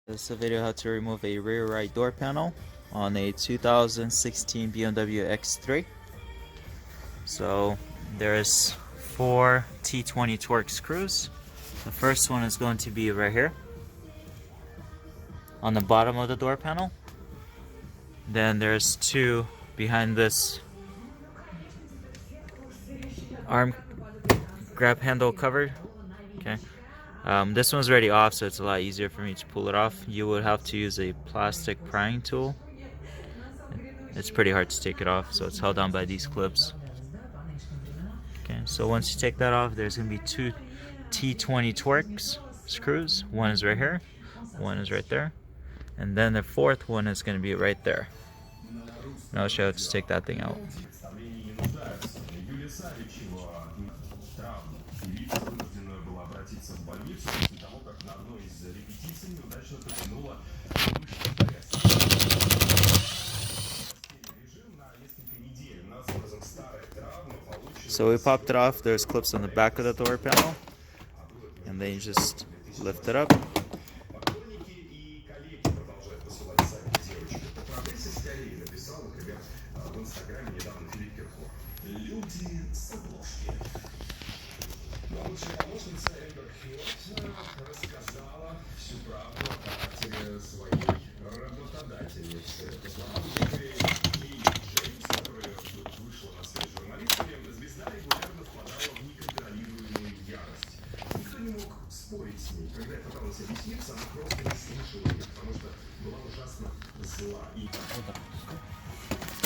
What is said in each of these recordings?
This is a video how to remove a rear right door panel on a 2016 BMW X3. So there's 4 T20 Torx screws. The first one is going to be right here on the bottom of the door panel. Then there's 2 behind this arm grab handle cover. Okay. This one's already off, so it's a lot easier for me to pull it off. You would have to use a plastic prying tool. It's pretty hard to take it off, so it's held down by these clips. Okay, so once you take that off, there's going to be 2 T20 Torx screws. One is right here, one is right there, and then the fourth one is going to be right there. Now I'll show you how to take that thing out. So we popped it off. There's clips on the back of the door panel, and then you just lift it up.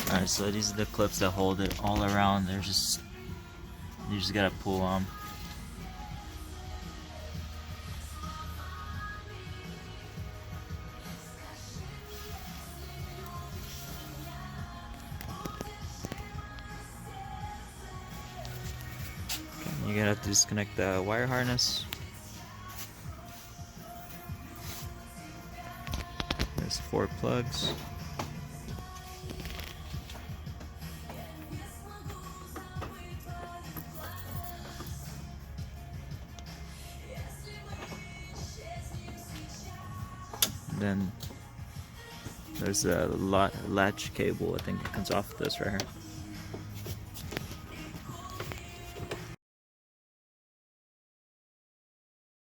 Alright, so these are the clips that hold it all around. You just gotta pull on. You're gonna have to disconnect the wire harness. There's 4 plugs. Then there's a latch cable. I think it comes off this right here.